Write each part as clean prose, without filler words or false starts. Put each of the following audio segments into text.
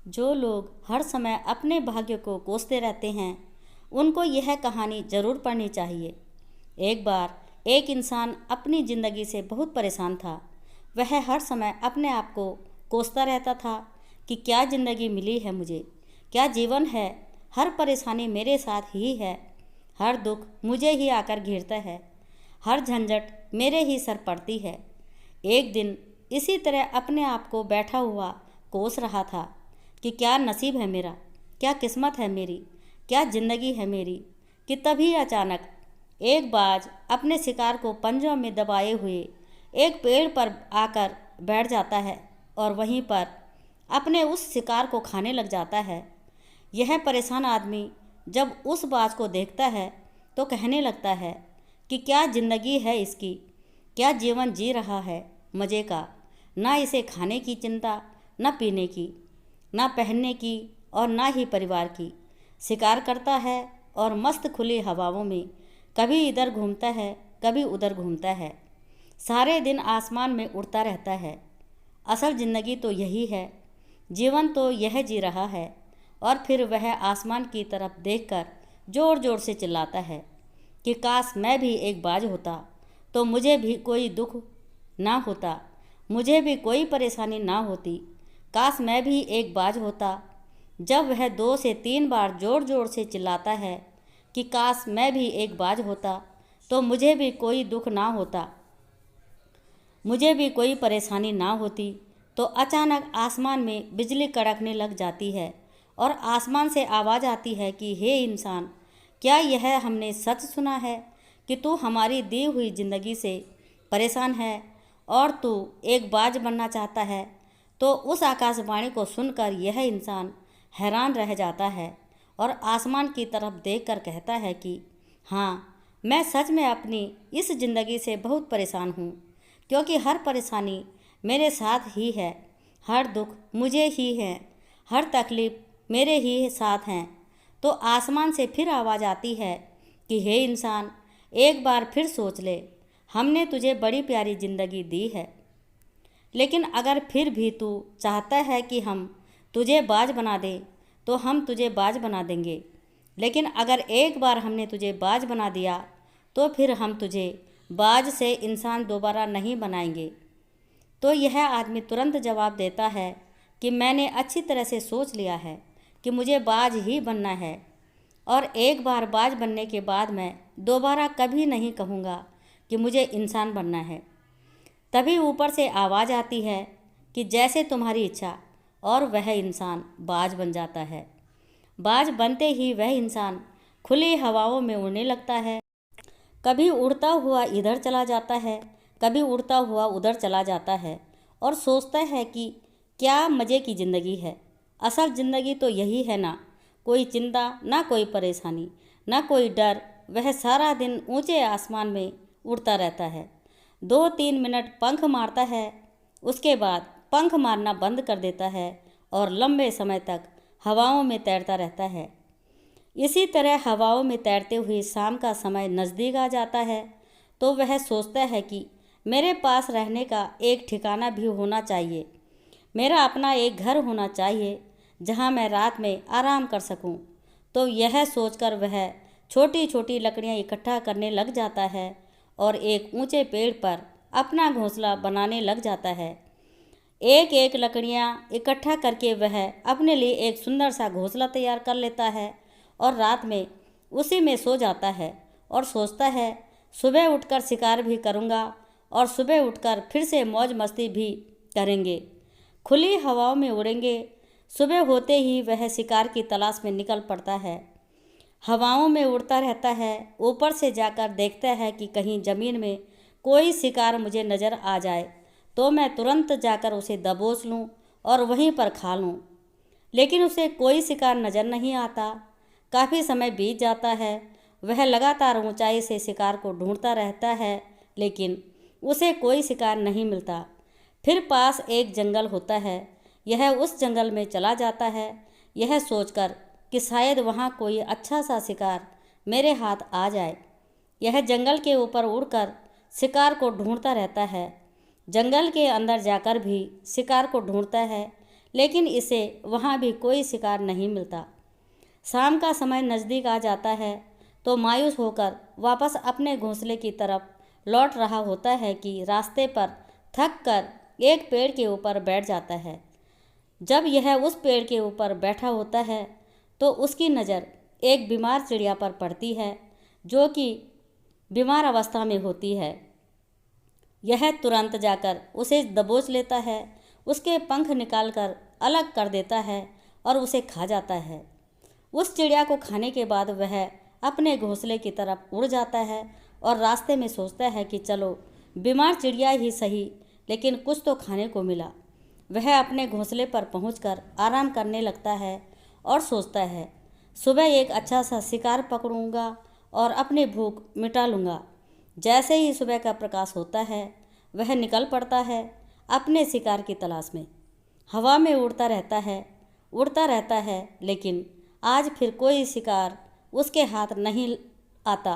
जो लोग हर समय अपने भाग्य को कोसते रहते हैं, उनको यह कहानी ज़रूर पढ़नी चाहिए। एक बार एक इंसान अपनी ज़िंदगी से बहुत परेशान था। वह हर समय अपने आप को कोसता रहता था कि क्या ज़िंदगी मिली है मुझे, क्या जीवन है, हर परेशानी मेरे साथ ही है, हर दुख मुझे ही आकर घेरता है, हर झंझट मेरे ही सर पड़ती है। एक दिन इसी तरह अपने आप को बैठा हुआ कोस रहा था कि क्या नसीब है मेरा, क्या किस्मत है मेरी, क्या ज़िंदगी है मेरी, कि तभी अचानक एक बाज अपने शिकार को पंजों में दबाए हुए एक पेड़ पर आकर बैठ जाता है और वहीं पर अपने उस शिकार को खाने लग जाता है। यह परेशान आदमी जब उस बाज को देखता है तो कहने लगता है कि क्या ज़िंदगी है इसकी, क्या जीवन जी रहा है मज़े का, ना इसे खाने की चिंता, न पीने की, ना पहनने की और ना ही परिवार की। शिकार करता है और मस्त खुली हवाओं में कभी इधर घूमता है, कभी उधर घूमता है, सारे दिन आसमान में उड़ता रहता है। असल ज़िंदगी तो यही है, जीवन तो यह जी रहा है। और फिर वह आसमान की तरफ देखकर ज़ोर ज़ोर से चिल्लाता है कि काश मैं भी एक बाज होता तो मुझे भी कोई दुख ना होता, मुझे भी कोई परेशानी ना होती। काश मैं भी एक बाज होता। जब वह 2 से 3 बार ज़ोर ज़ोर से चिल्लाता है कि काश मैं भी एक बाज होता तो मुझे भी कोई दुख ना होता, मुझे भी कोई परेशानी ना होती, तो अचानक आसमान में बिजली कड़कने लग जाती है और आसमान से आवाज़ आती है कि हे इंसान, क्या यह हमने सच सुना है कि तू हमारी दी हुई ज़िंदगी से परेशान है और तू एक बाज बनना चाहता है। तो उस आकाशवाणी को सुनकर यह इंसान हैरान रह जाता है और आसमान की तरफ देखकर कहता है कि हाँ, मैं सच में अपनी इस ज़िंदगी से बहुत परेशान हूँ, क्योंकि हर परेशानी मेरे साथ ही है, हर दुख मुझे ही है, हर तकलीफ़ मेरे ही साथ हैं। तो आसमान से फिर आवाज़ आती है कि हे इंसान, एक बार फिर सोच ले, हमने तुझे बड़ी प्यारी ज़िंदगी दी है, लेकिन अगर फिर भी तू चाहता है कि हम तुझे बाज बना दें तो हम तुझे बाज बना देंगे। लेकिन अगर एक बार हमने तुझे बाज बना दिया तो फिर हम तुझे बाज से इंसान दोबारा नहीं बनाएंगे। तो यह आदमी तुरंत जवाब देता है कि मैंने अच्छी तरह से सोच लिया है कि मुझे बाज ही बनना है और एक बार बाज बनने के बाद मैं दोबारा कभी नहीं कहूँगा कि मुझे इंसान बनना है। तभी ऊपर से आवाज़ आती है कि जैसे तुम्हारी इच्छा, और वह इंसान बाज बन जाता है। बाज बनते ही वह इंसान खुली हवाओं में उड़ने लगता है। कभी उड़ता हुआ इधर चला जाता है, कभी उड़ता हुआ उधर चला जाता है और सोचता है कि क्या मज़े की ज़िंदगी है। असल ज़िंदगी तो यही है ना, कोई चिंता, ना कोई परेशानी, ना कोई डर। वह सारा दिन ऊंचे आसमान में उड़ता रहता है, 2-3 मिनट पंख मारता है, उसके बाद पंख मारना बंद कर देता है और लंबे समय तक हवाओं में तैरता रहता है। इसी तरह हवाओं में तैरते हुए शाम का समय नज़दीक आ जाता है तो वह सोचता है कि मेरे पास रहने का एक ठिकाना भी होना चाहिए, मेरा अपना एक घर होना चाहिए जहाँ मैं रात में आराम कर सकूँ। तो यह सोचकर वह छोटी छोटी लकड़ियाँ इकट्ठा करने लग जाता है और एक ऊंचे पेड़ पर अपना घोंसला बनाने लग जाता है। एक एक लकड़ियाँ इकट्ठा करके वह अपने लिए एक सुंदर सा घोंसला तैयार कर लेता है और रात में उसी में सो जाता है और सोचता है सुबह उठकर शिकार भी करूँगा और सुबह उठकर फिर से मौज मस्ती भी करेंगे, खुली हवाओं में उड़ेंगे। सुबह होते ही वह शिकार की तलाश में निकल पड़ता है। हवाओं में उड़ता रहता है, ऊपर से जाकर देखता है कि कहीं ज़मीन में कोई शिकार मुझे नज़र आ जाए तो मैं तुरंत जाकर उसे दबोच लूँ और वहीं पर खा लूँ। लेकिन उसे कोई शिकार नज़र नहीं आता। काफ़ी समय बीत जाता है, वह लगातार ऊंचाई से शिकार को ढूंढता रहता है, लेकिन उसे कोई शिकार नहीं मिलता। फिर पास एक जंगल होता है, यह उस जंगल में चला जाता है, यह सोचकर कि शायद वहाँ कोई अच्छा सा शिकार मेरे हाथ आ जाए। यह जंगल के ऊपर उड़कर शिकार को ढूंढता रहता है, जंगल के अंदर जाकर भी शिकार को ढूंढता है, लेकिन इसे वहाँ भी कोई शिकार नहीं मिलता। शाम का समय नज़दीक आ जाता है तो मायूस होकर वापस अपने घोंसले की तरफ लौट रहा होता है कि रास्ते पर थक कर एक पेड़ के ऊपर बैठ जाता है। जब यह उस पेड़ के ऊपर बैठा होता है तो उसकी नज़र एक बीमार चिड़िया पर पड़ती है जो कि बीमार अवस्था में होती है। यह तुरंत जाकर उसे दबोच लेता है, उसके पंख निकालकर अलग कर देता है और उसे खा जाता है। उस चिड़िया को खाने के बाद वह अपने घोंसले की तरफ उड़ जाता है और रास्ते में सोचता है कि चलो बीमार चिड़िया ही सही, लेकिन कुछ तो खाने को मिला। वह अपने घोंसले पर पहुंचकर आराम करने लगता है और सोचता है सुबह एक अच्छा सा शिकार पकड़ूंगा और अपनी भूख मिटा लूँगा। जैसे ही सुबह का प्रकाश होता है वह निकल पड़ता है अपने शिकार की तलाश में। हवा में उड़ता रहता है, लेकिन आज फिर कोई शिकार उसके हाथ नहीं आता।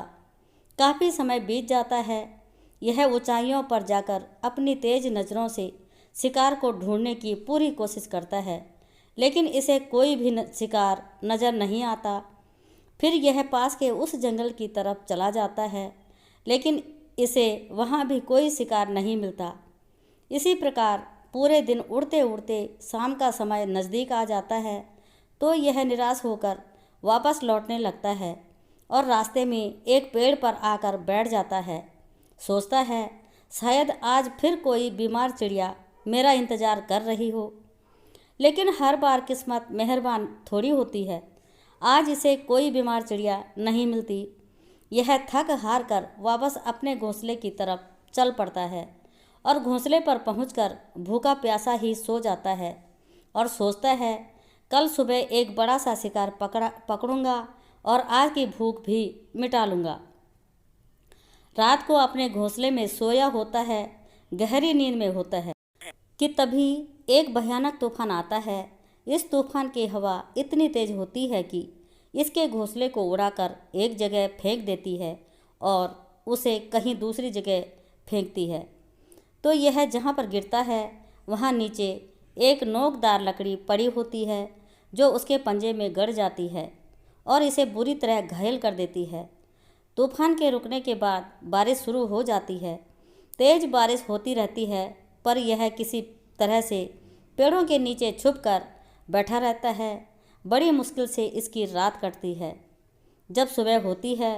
काफ़ी समय बीत जाता है। यह ऊंचाइयों पर जाकर अपनी तेज नज़रों से शिकार को ढूंढने की पूरी कोशिश करता है, लेकिन इसे कोई भी शिकार नज़र नहीं आता। फिर यह पास के उस जंगल की तरफ चला जाता है, लेकिन इसे वहाँ भी कोई शिकार नहीं मिलता। इसी प्रकार पूरे दिन उड़ते उड़ते शाम का समय नज़दीक आ जाता है तो यह निराश होकर वापस लौटने लगता है और रास्ते में एक पेड़ पर आकर बैठ जाता है। सोचता है शायद आज फिर कोई बीमार चिड़िया मेरा इंतज़ार कर रही हो, लेकिन हर बार किस्मत मेहरबान थोड़ी होती है। आज इसे कोई बीमार चिड़िया नहीं मिलती। यह थक हार कर वापस अपने घोंसले की तरफ चल पड़ता है और घोंसले पर पहुंचकर भूखा प्यासा ही सो जाता है और सोचता है कल सुबह एक बड़ा सा शिकार पकड़ूंगा और आज की भूख भी मिटा लूँगा। रात को अपने घोंसले में सोया होता है, गहरी नींद में होता है कि तभी एक भयानक तूफान आता है। इस तूफान की हवा इतनी तेज होती है कि इसके घोंसले को उड़ाकर एक जगह फेंक देती है और उसे कहीं दूसरी जगह फेंकती है। तो यह जहाँ पर गिरता है वहाँ नीचे एक नोकदार लकड़ी पड़ी होती है जो उसके पंजे में गड़ जाती है और इसे बुरी तरह घायल कर देती है। तूफान के रुकने के बाद बारिश शुरू हो जाती है। तेज़ बारिश होती रहती है, पर यह किसी तरह से पेड़ों के नीचे छुपकर बैठा रहता है। बड़ी मुश्किल से इसकी रात कटती है। जब सुबह होती है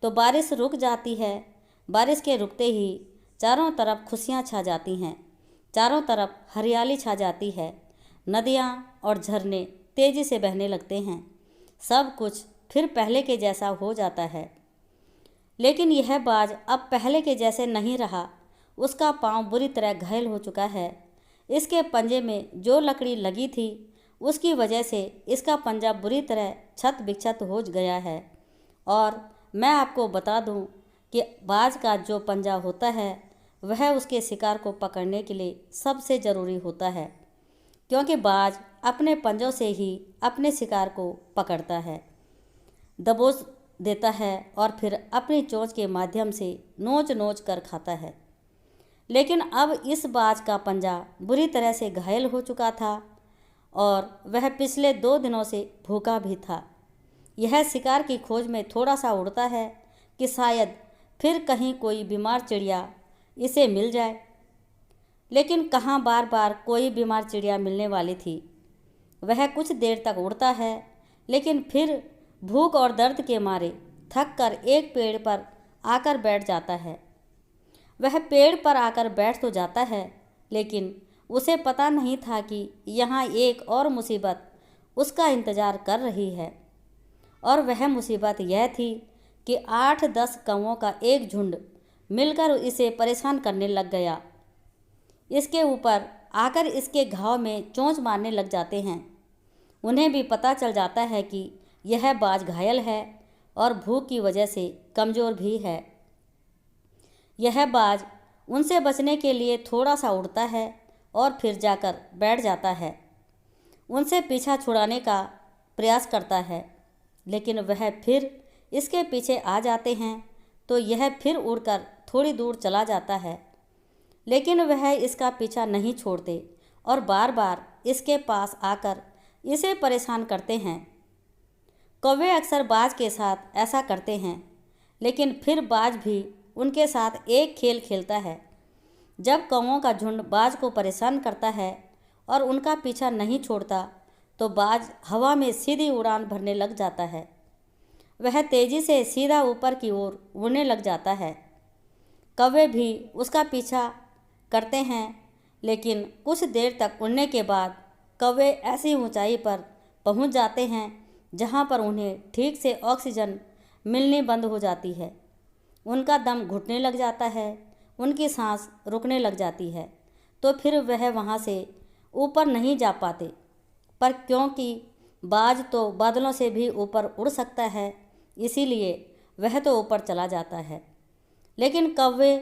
तो बारिश रुक जाती है। बारिश के रुकते ही चारों तरफ खुशियाँ छा जाती हैं, चारों तरफ हरियाली छा जाती है। नदियाँ और झरने तेज़ी से बहने लगते हैं। सब कुछ फिर पहले के जैसा हो जाता है। लेकिन यह बाज अब पहले के जैसे नहीं रहा। उसका पाँव बुरी तरह घायल हो चुका है। इसके पंजे में जो लकड़ी लगी थी उसकी वजह से इसका पंजा बुरी तरह क्षत विक्षत हो गया है। और मैं आपको बता दूं कि बाज का जो पंजा होता है वह उसके शिकार को पकड़ने के लिए सबसे ज़रूरी होता है, क्योंकि बाज अपने पंजों से ही अपने शिकार को पकड़ता है, दबोच देता है और फिर अपनी चोंच के माध्यम से नोच नोच कर खाता है। लेकिन अब इस बाज का पंजा बुरी तरह से घायल हो चुका था और वह पिछले 2 दिनों से भूखा भी था। यह शिकार की खोज में थोड़ा सा उड़ता है कि शायद फिर कहीं कोई बीमार चिड़िया इसे मिल जाए, लेकिन कहाँ बार बार कोई बीमार चिड़िया मिलने वाली थी। वह कुछ देर तक उड़ता है, लेकिन फिर भूख और दर्द के मारे थक कर एक पेड़ पर आकर बैठ जाता है। वह पेड़ पर आकर बैठ तो जाता है, लेकिन उसे पता नहीं था कि यहाँ एक और मुसीबत उसका इंतज़ार कर रही है। और वह मुसीबत यह थी कि 8-10 कौवों का एक झुंड मिलकर इसे परेशान करने लग गया। इसके ऊपर आकर इसके घाव में चोंच मारने लग जाते हैं। उन्हें भी पता चल जाता है कि यह बाज घायल है और भूख की वजह से कमज़ोर भी है। यह बाज उनसे बचने के लिए थोड़ा सा उड़ता है और फिर जाकर बैठ जाता है। उनसे पीछा छुड़ाने का प्रयास करता है, लेकिन वह फिर इसके पीछे आ जाते हैं तो यह फिर उड़कर थोड़ी दूर चला जाता है, लेकिन वह इसका पीछा नहीं छोड़ते और बार बार इसके पास आकर इसे परेशान करते हैं। कौवे अक्सर बाज के साथ ऐसा करते हैं, लेकिन फिर बाज भी उनके साथ एक खेल खेलता है। जब कौवों का झुंड बाज को परेशान करता है और उनका पीछा नहीं छोड़ता, तो बाज हवा में सीधी उड़ान भरने लग जाता है। वह तेज़ी से सीधा ऊपर की ओर उड़ने लग जाता है। कौवे भी उसका पीछा करते हैं, लेकिन कुछ देर तक उड़ने के बाद कौवे ऐसी ऊंचाई पर पहुंच जाते हैं जहां पर उन्हें ठीक से ऑक्सीजन मिलनी बंद हो जाती है। उनका दम घुटने लग जाता है, उनकी सांस रुकने लग जाती है, तो फिर वह वहां से ऊपर नहीं जा पाते। पर क्योंकि बाज तो बादलों से भी ऊपर उड़ सकता है, इसीलिए वह तो ऊपर चला जाता है। लेकिन कौवे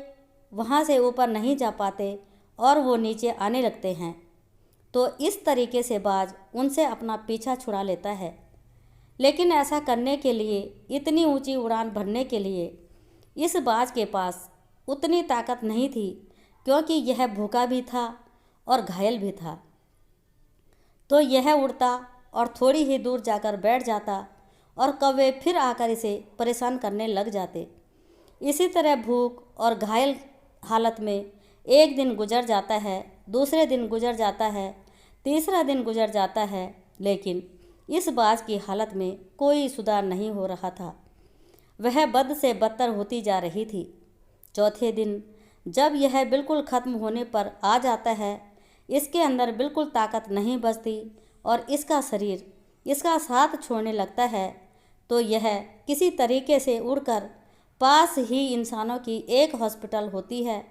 वहाँ से ऊपर नहीं जा पाते और वो नीचे आने लगते हैं। तो इस तरीके से बाज उनसे अपना पीछा छुड़ा लेता है। लेकिन ऐसा करने के लिए, इतनी ऊंची उड़ान भरने के लिए इस बाज के पास उतनी ताकत नहीं थी, क्योंकि यह भूखा भी था और घायल भी था। तो यह उड़ता और थोड़ी ही दूर जाकर बैठ जाता और कौवे फिर आकर इसे परेशान करने लग जाते। इसी तरह भूख और घायल हालत में एक दिन गुजर जाता है, दूसरे दिन गुजर जाता है, तीसरा दिन गुजर जाता है, लेकिन इस बाज की हालत में कोई सुधार नहीं हो रहा था। वह बद से बदतर होती जा रही थी। चौथे दिन जब यह बिल्कुल ख़त्म होने पर आ जाता है, इसके अंदर बिल्कुल ताकत नहीं बचती और इसका शरीर इसका साथ छोड़ने लगता है, तो यह किसी तरीके से उड़कर पास ही इंसानों की एक हॉस्पिटल होती है,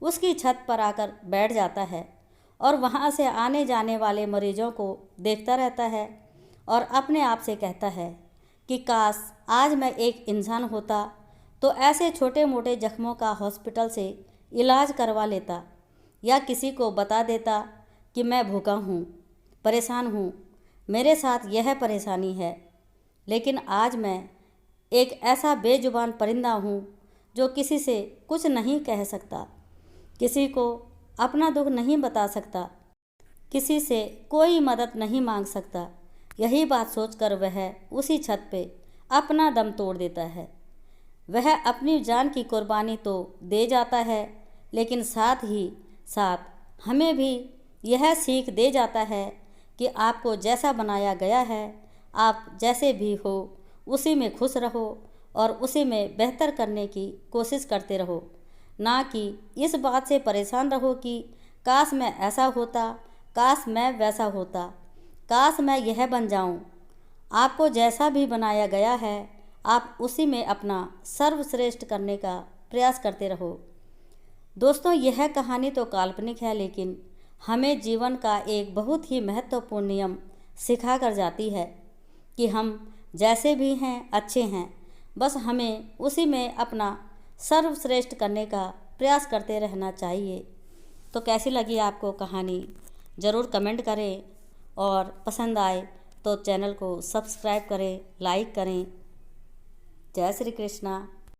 उसकी छत पर आकर बैठ जाता है और वहाँ से आने जाने वाले मरीजों को देखता रहता है और अपने आप से कहता है कि काश आज मैं एक इंसान होता तो ऐसे छोटे मोटे जख्मों का हॉस्पिटल से इलाज करवा लेता, या किसी को बता देता कि मैं भूखा हूँ, परेशान हूँ, मेरे साथ यह परेशानी है। लेकिन आज मैं एक ऐसा बेजुबान परिंदा हूँ जो किसी से कुछ नहीं कह सकता, किसी को अपना दुख नहीं बता सकता, किसी से कोई मदद नहीं मांग सकता। यही बात सोचकर वह उसी छत पे अपना दम तोड़ देता है। वह अपनी जान की कुर्बानी तो दे जाता है, लेकिन साथ ही साथ हमें भी यह सीख दे जाता है कि आपको जैसा बनाया गया है, आप जैसे भी हो उसी में खुश रहो और उसी में बेहतर करने की कोशिश करते रहो, ना कि इस बात से परेशान रहो कि काश मैं ऐसा होता, काश मैं वैसा होता, काश मैं यह बन जाऊं। आपको जैसा भी बनाया गया है, आप उसी में अपना सर्वश्रेष्ठ करने का प्रयास करते रहो। दोस्तों, यह कहानी तो काल्पनिक है, लेकिन हमें जीवन का एक बहुत ही महत्वपूर्ण नियम सिखा कर जाती है कि हम जैसे भी हैं अच्छे हैं, बस हमें उसी में अपना सर्वश्रेष्ठ करने का प्रयास करते रहना चाहिए। तो कैसी लगी आपको कहानी, ज़रूर कमेंट करें और पसंद आए तो चैनल को सब्सक्राइब करें, लाइक करें। जय श्री कृष्णा।